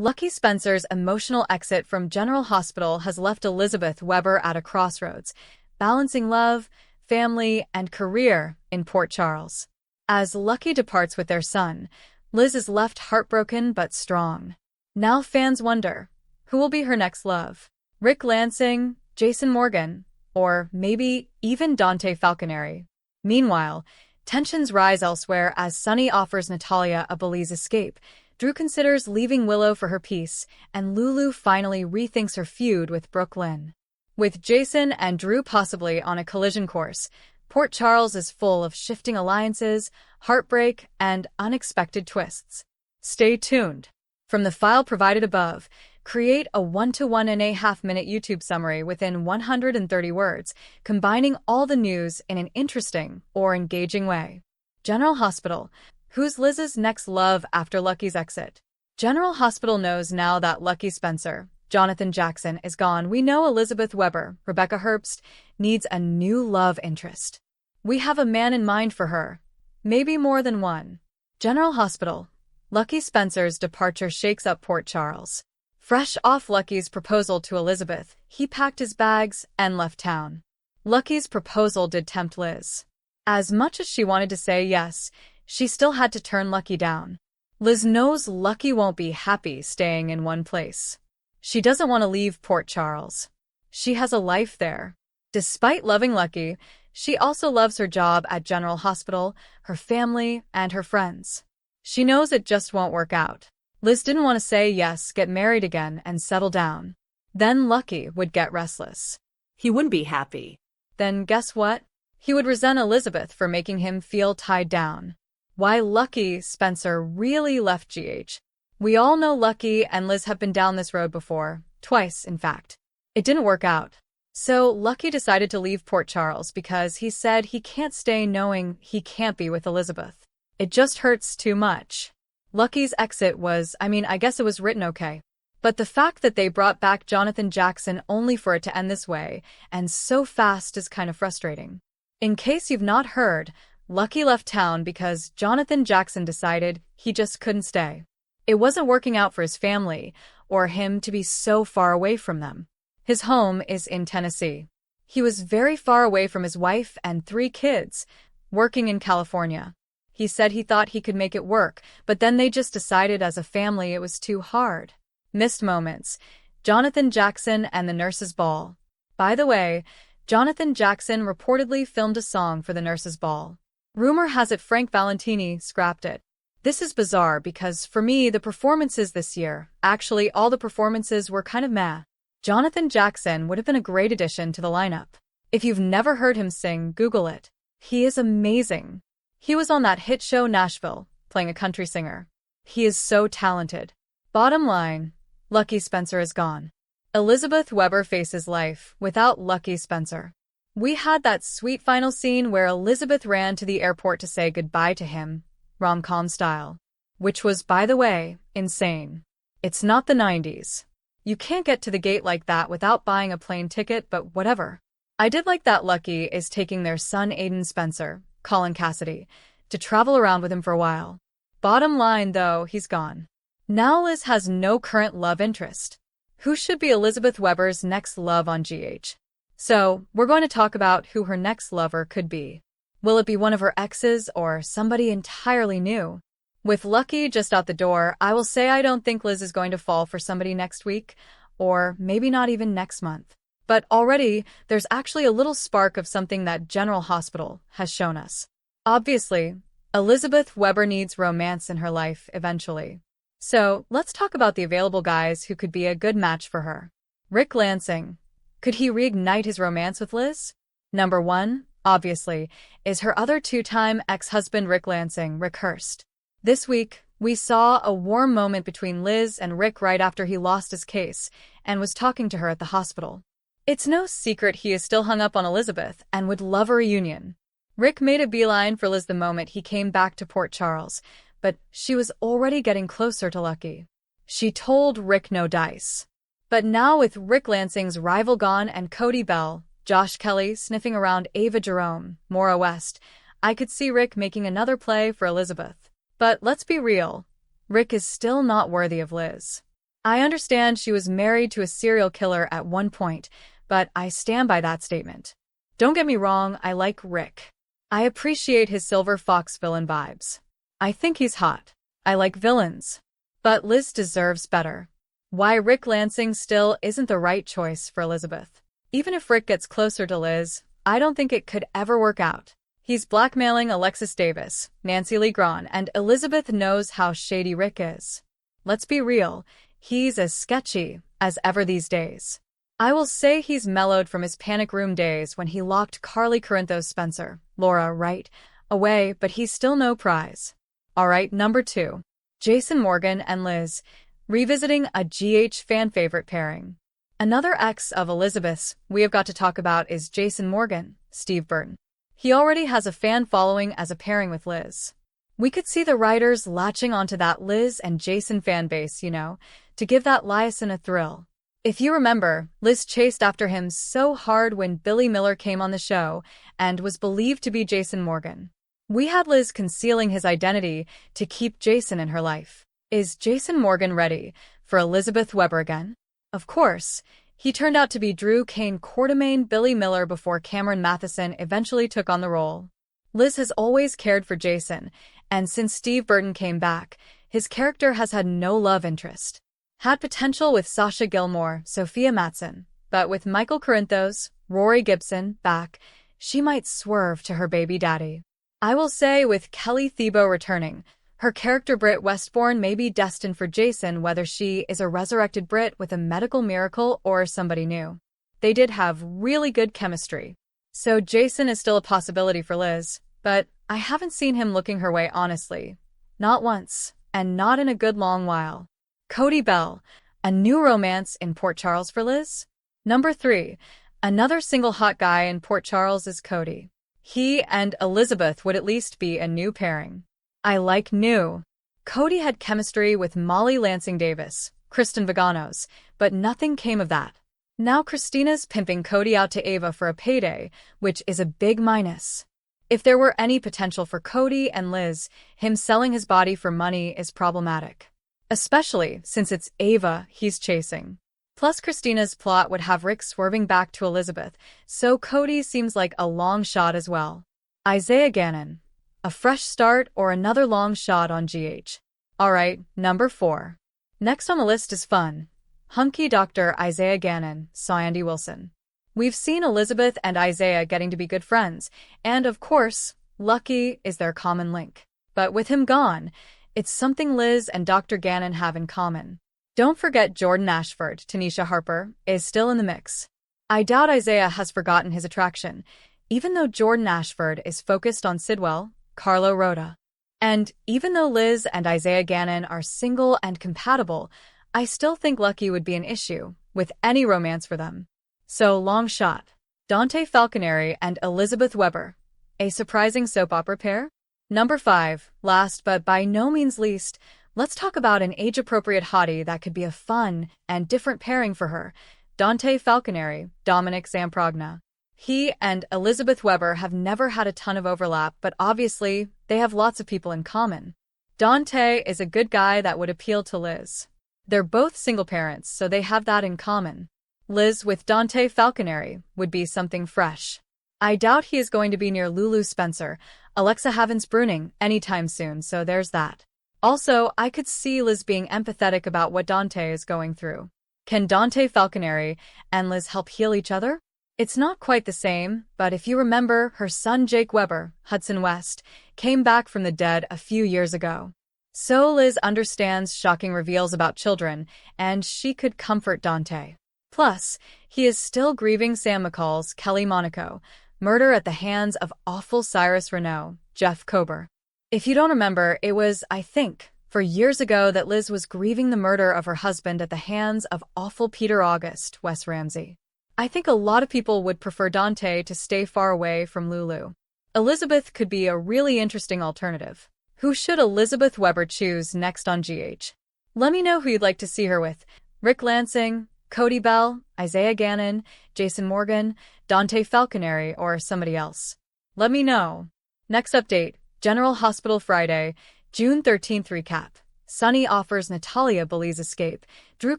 Lucky Spencer's emotional exit from General Hospital has left Elizabeth Weber at a crossroads, balancing love, family, and career in Port Charles. As Lucky departs with their son, Liz is left heartbroken but strong. Now fans wonder, who will be her next love? Rick Lansing, Jason Morgan, or maybe even Dante Falconeri. Meanwhile, tensions rise elsewhere as Sonny offers Natalia a Belize escape. Drew considers leaving Willow for her peace, and Lulu finally rethinks her feud with Brooklyn. With Jason and Drew possibly on a collision course, Port Charles is full of shifting alliances, heartbreak, and unexpected twists. Stay tuned. From the file provided above, create a 1 to 1.5 minute YouTube summary within 130 words, combining all the news in an interesting or engaging way. General Hospital. Who's Liz's next love after Lucky's exit? General Hospital knows now that Lucky Spencer, Jonathan Jackson, is gone. We know Elizabeth Weber, Rebecca Herbst, needs a new love interest. We have a man in mind for her. Maybe more than one. General Hospital. Lucky Spencer's departure shakes up Port Charles. Fresh off Lucky's proposal to Elizabeth, he packed his bags and left town. Lucky's proposal did tempt Liz. As much as she wanted to say yes, she still had to turn Lucky down. Liz knows Lucky won't be happy staying in one place. She doesn't want to leave Port Charles. She has a life there. Despite loving Lucky, she also loves her job at General Hospital, her family, and her friends. She knows it just won't work out. Liz didn't want to say yes, get married again, and settle down. Then Lucky would get restless. He wouldn't be happy. Then guess what? He would resent Elizabeth for making him feel tied down. Why Lucky Spencer really left GH. We all know Lucky and Liz have been down this road before, twice in fact. It didn't work out. So Lucky decided to leave Port Charles because he said he can't stay knowing he can't be with Elizabeth. It just hurts too much. Lucky's exit was, I guess it was written okay. But the fact that they brought back Jonathan Jackson only for it to end this way, and so fast, is kind of frustrating. In case you've not heard, Lucky left town because Jonathan Jackson decided he just couldn't stay. It wasn't working out for his family, or him to be so far away from them. His home is in Tennessee. He was very far away from his wife and 3 kids, working in California. He said he thought he could make it work, but then they just decided as a family it was too hard. Missed moments. Jonathan Jackson and the Nurses' Ball. By the way, Jonathan Jackson reportedly filmed a song for the Nurses' Ball. Rumor has it Frank Valentini scrapped it. This is bizarre because for me the performances this year, actually all the performances were kind of meh. Jonathan Jackson would have been a great addition to the lineup. If you've never heard him sing, Google it. He is amazing. He was on that hit show Nashville, playing a country singer. He is so talented. Bottom line, Lucky Spencer is gone. Elizabeth Weber faces life without Lucky Spencer. We had that sweet final scene where Elizabeth ran to the airport to say goodbye to him, rom-com style. Which was, by the way, insane. It's not the 90s. You can't get to the gate like that without buying a plane ticket, but whatever. I did like that Lucky is taking their son Aiden Spencer, Colin Cassidy, to travel around with him for a while. Bottom line though, he's gone. Now Liz has no current love interest. Who should be Elizabeth Weber's next love on GH? So, we're going to talk about who her next lover could be. Will it be one of her exes or somebody entirely new? With Lucky just out the door, I will say I don't think Liz is going to fall for somebody next week, or maybe not even next month. But already, there's actually a little spark of something that General Hospital has shown us. Obviously, Elizabeth Weber needs romance in her life eventually. So, let's talk about the available guys who could be a good match for her. Rick Lansing. Could he reignite his romance with Liz? Number 1, obviously, is her other 2-time ex-husband Rick Lansing, Rick Hurst. This week, we saw a warm moment between Liz and Rick right after he lost his case and was talking to her at the hospital. It's no secret he is still hung up on Elizabeth and would love a reunion. Rick made a beeline for Liz the moment he came back to Port Charles, but she was already getting closer to Lucky. She told Rick no dice. But now with Rick Lansing's rival gone and Cody Bell, Josh Kelly sniffing around Ava Jerome, Maura West, I could see Rick making another play for Elizabeth. But let's be real, Rick is still not worthy of Liz. I understand she was married to a serial killer at one point, but I stand by that statement. Don't get me wrong, I like Rick. I appreciate his Silver Fox villain vibes. I think he's hot. I like villains. But Liz deserves better. Why Rick Lansing still isn't the right choice for Elizabeth. Even if Rick gets closer to Liz, I don't think it could ever work out. He's blackmailing Alexis Davis, Nancy Lee Grahn, and Elizabeth knows how shady Rick is. Let's be real, he's as sketchy as ever these days. I will say he's mellowed from his panic room days when he locked Carly Corinthos Spencer, Laura, right, away, but he's still no prize. Alright, number 2. Jason Morgan and Liz, revisiting a GH fan favorite pairing. Another ex of Elizabeth's we have got to talk about is Jason Morgan, Steve Burton. He already has a fan following as a pairing with Liz. We could see the writers latching onto that Liz and Jason fan base, to give that liaison a thrill. If you remember, Liz chased after him so hard when Billy Miller came on the show and was believed to be Jason Morgan. We had Liz concealing his identity to keep Jason in her life. Is Jason Morgan ready for Elizabeth Weber again? Of course, he turned out to be Drew Kane Quartermain Billy Miller before Cameron Matheson eventually took on the role. Liz has always cared for Jason, and since Steve Burton came back, his character has had no love interest. Had potential with Sasha Gilmore, Sophia Matson, but with Michael Corinthos, Rory Gibson, back, she might swerve to her baby daddy. I will say with Kelly Thiebaud returning, her character Britt Westbourne may be destined for Jason whether she is a resurrected Britt with a medical miracle or somebody new. They did have really good chemistry. So Jason is still a possibility for Liz, but I haven't seen him looking her way honestly. Not once, and not in a good long while. Cody Bell, a new romance in Port Charles for Liz? Number 3. Another single hot guy in Port Charles is Cody. He and Elizabeth would at least be a new pairing. I like new. Cody had chemistry with Molly Lansing Davis, Kristen Vaganos, but nothing came of that. Now Christina's pimping Cody out to Ava for a payday, which is a big minus. If there were any potential for Cody and Liz, him selling his body for money is problematic. Especially since it's Ava he's chasing. Plus Christina's plot would have Rick swerving back to Elizabeth, so Cody seems like a long shot as well. Isaiah Gannon. A fresh start or another long shot on GH. Alright, number 4. Next on the list is fun. Hunky Dr. Isaiah Gannon, saw Andy Wilson. We've seen Elizabeth and Isaiah getting to be good friends, and of course, Lucky is their common link. But with him gone, it's something Liz and Dr. Gannon have in common. Don't forget Jordan Ashford, Tanisha Harper, is still in the mix. I doubt Isaiah has forgotten his attraction, even though Jordan Ashford is focused on Sidwell, Carlo Rhoda. And even though Liz and Isaiah Gannon are single and compatible, I still think Lucky would be an issue with any romance for them. So long shot. Dante Falconeri and Elizabeth Weber. A surprising soap opera pair? Number 5, last but by no means least, let's talk about an age-appropriate hottie that could be a fun and different pairing for her. Dante Falconeri, Dominic Zamprogna. He and Elizabeth Weber have never had a ton of overlap, but obviously, they have lots of people in common. Dante is a good guy that would appeal to Liz. They're both single parents, so they have that in common. Liz with Dante Falconeri would be something fresh. I doubt he is going to be near Lulu Spencer, Alexa Havens-Bruning, anytime soon, so there's that. Also, I could see Liz being empathetic about what Dante is going through. Can Dante Falconeri and Liz help heal each other? It's not quite the same, but if you remember, her son Jake Weber, Hudson West, came back from the dead a few years ago. So Liz understands shocking reveals about children, and she could comfort Dante. Plus, he is still grieving Sam McCall's Kelly Monaco murder at the hands of awful Cyrus Renaud, Jeff Kober. If you don't remember, it was, I think, 4 years ago that Liz was grieving the murder of her husband at the hands of awful Peter August, Wes Ramsey. I think a lot of people would prefer Dante to stay far away from Lulu. Elizabeth could be a really interesting alternative. Who should Elizabeth Weber choose next on GH? Let me know who you'd like to see her with. Rick Lansing, Cody Bell, Isaiah Gannon, Jason Morgan, Dante Falconeri, or somebody else. Let me know. Next update, General Hospital Friday, June 13th recap. Sonny offers Natalia Billy's escape. Drew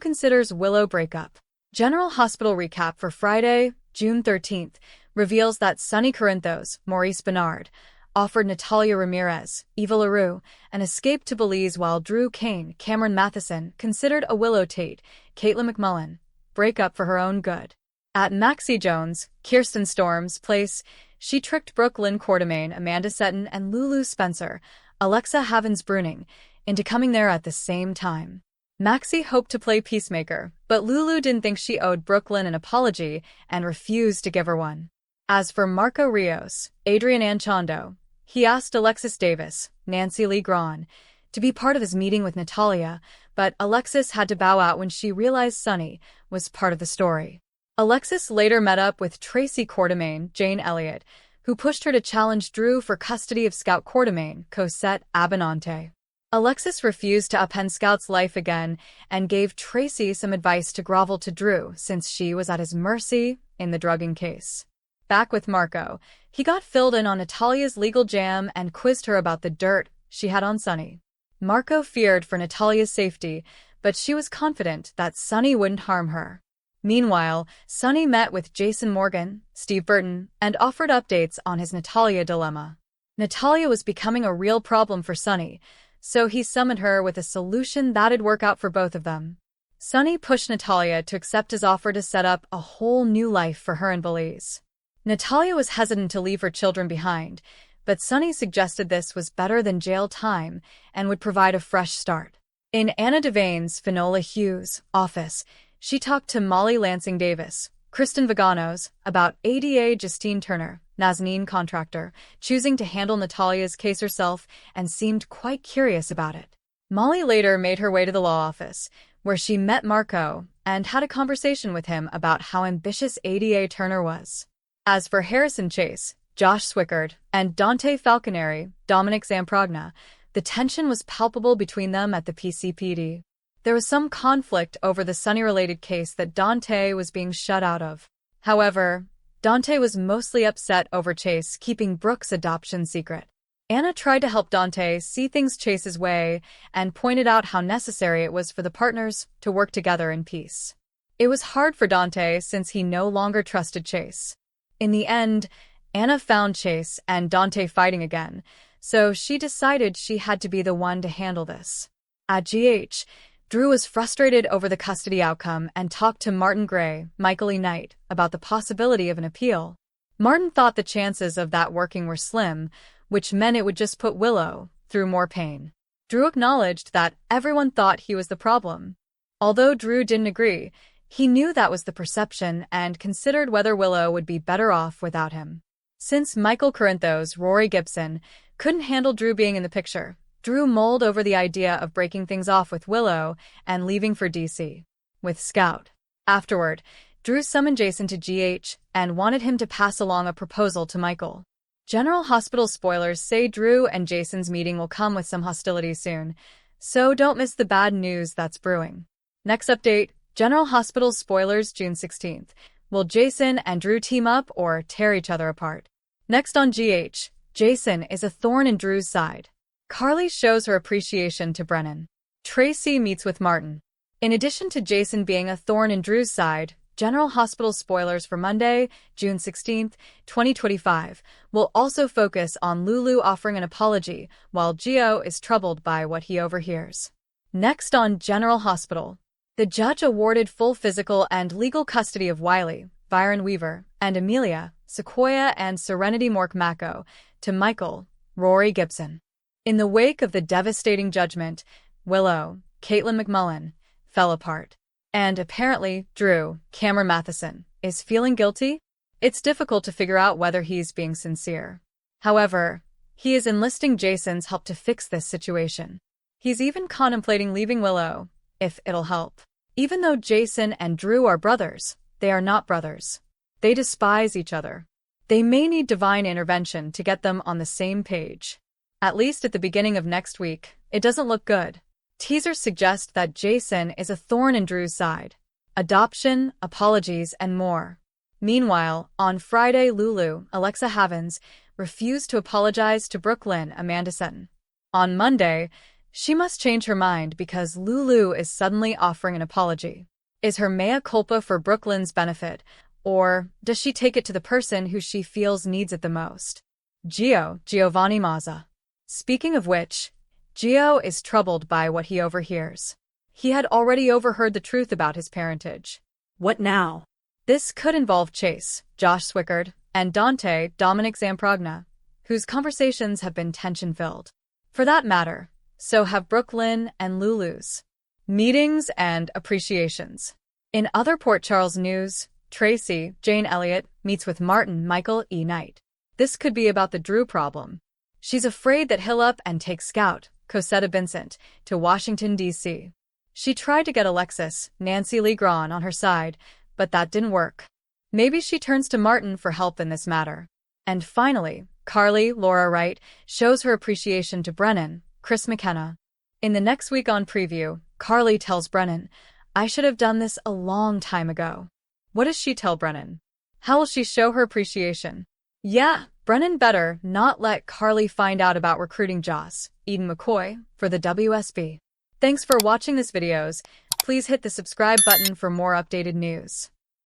considers Willow breakup. General Hospital recap for Friday, June 13th, reveals that Sonny Corinthos, Maurice Bernard, offered Natalia Ramirez, Eva LaRue, an escape to Belize while Drew Kane, Cameron Matheson, considered a Willow Tate, Caitlin McMullen, breakup for her own good. At Maxie Jones, Kirsten Storm's place, she tricked Brooklyn Quartermain, Amanda Seton, and Lulu Spencer, Alexa Havens-Bruning, into coming there at the same time. Maxie hoped to play peacemaker, but Lulu didn't think she owed Brooklyn an apology and refused to give her one. As for Marco Rios, Adrian Anchondo, he asked Alexis Davis, Nancy Lee Grahn, to be part of his meeting with Natalia, but Alexis had to bow out when she realized Sonny was part of the story. Alexis later met up with Tracy Quartermain, Jane Elliott, who pushed her to challenge Drew for custody of Scout Quartermain, Cosette Abinante. Alexis refused to upend Scout's life again and gave Tracy some advice to grovel to Drew since she was at his mercy in the drugging case. Back with Marco, he got filled in on Natalia's legal jam and quizzed her about the dirt she had on Sonny. Marco feared for Natalia's safety, but she was confident that Sonny wouldn't harm her. Meanwhile, Sonny met with Jason Morgan, Steve Burton, and offered updates on his Natalia dilemma. Natalia was becoming a real problem for Sonny, so he summoned her with a solution that'd work out for both of them. Sonny pushed Natalia to accept his offer to set up a whole new life for her in Belize. Natalia was hesitant to leave her children behind, but Sonny suggested this was better than jail time and would provide a fresh start. In Anna Devane's Finola Hughes' office, she talked to Molly Lansing Davis, Kristen Vaganos, about ADA Justine Turner, Nazanin contractor, choosing to handle Natalia's case herself and seemed quite curious about it. Molly later made her way to the law office, where she met Marco and had a conversation with him about how ambitious ADA Turner was. As for Harrison Chase, Josh Swickard, and Dante Falconeri, Dominic Zamprogna, the tension was palpable between them at the PCPD. There was some conflict over the Sonny-related case that Dante was being shut out of. However, Dante was mostly upset over Chase keeping Brooke's adoption secret. Anna tried to help Dante see things Chase's way and pointed out how necessary it was for the partners to work together in peace. It was hard for Dante since he no longer trusted Chase. In the end, Anna found Chase and Dante fighting again, so she decided she had to be the one to handle this. At GH, Drew was frustrated over the custody outcome and talked to Martin Gray, Michael E. Knight, about the possibility of an appeal. Martin thought the chances of that working were slim, which meant it would just put Willow through more pain. Drew acknowledged that everyone thought he was the problem. Although Drew didn't agree, he knew that was the perception and considered whether Willow would be better off without him. Since Michael Corinthos, Rory Gibson, couldn't handle Drew being in the picture, Drew mulled over the idea of breaking things off with Willow and leaving for DC with Scout. Afterward, Drew summoned Jason to GH and wanted him to pass along a proposal to Michael. General Hospital spoilers say Drew and Jason's meeting will come with some hostility soon, so don't miss the bad news that's brewing. Next update, General Hospital spoilers June 16th. Will Jason and Drew team up or tear each other apart? Next on GH, Jason is a thorn in Drew's side. Carly shows her appreciation to Brennan. Tracy meets with Martin. In addition to Jason being a thorn in Drew's side, General Hospital spoilers for Monday, June 16th, 2025, will also focus on Lulu offering an apology while Gio is troubled by what he overhears. Next on General Hospital, the judge awarded full physical and legal custody of Wiley, Byron Weaver, and Amelia, Sequoia and Serenity Mork-Mako to Michael, Rory Gibson. In the wake of the devastating judgment, Willow, Caitlin McMullen, fell apart. And apparently, Drew, Cameron Matheson, is feeling guilty? It's difficult to figure out whether he's being sincere. However, he is enlisting Jason's help to fix this situation. He's even contemplating leaving Willow, if it'll help. Even though Jason and Drew are brothers, they are not brothers. They despise each other. They may need divine intervention to get them on the same page. At least at the beginning of next week, it doesn't look good. Teasers suggest that Jason is a thorn in Drew's side. Adoption, apologies, and more. Meanwhile, on Friday, Lulu, Alexa Havens, refused to apologize to Brooklyn, Amanda Seton. On Monday, She must change her mind because Lulu is suddenly offering an apology. Is her mea culpa for Brooklyn's benefit, or does she take it to the person who she feels needs it the most? Giovanni Mazza. Speaking of which, Gio is troubled by what he overhears. He had already overheard the truth about his parentage. What now? This could involve Chase, Josh Swickard, and Dante, Dominic Zamprogna, whose conversations have been tension-filled. For that matter, so have Brooklyn and Lulu's. Meetings and appreciations. In other Port Charles news, Tracy, Jane Elliott, meets with Martin Michael E. Knight. This could be about the Drew problem. She's afraid that he'll up and take Scout, Cosetta Vincent, to Washington, D.C. She tried to get Alexis, Nancy Lee Grahn, on her side, but that didn't work. Maybe she turns to Martin for help in this matter. And finally, Carly, Laura Wright, shows her appreciation to Brennan, Chris McKenna. In the next week on Preview, Carly tells Brennan, "I should have done this a long time ago." What does she tell Brennan? How will she show her appreciation? Yeah, Brennan better not let Carly find out about recruiting Joss, Eden McCoy, for the WSB. Thanks for watching this videos. Please hit the subscribe button for more updated news.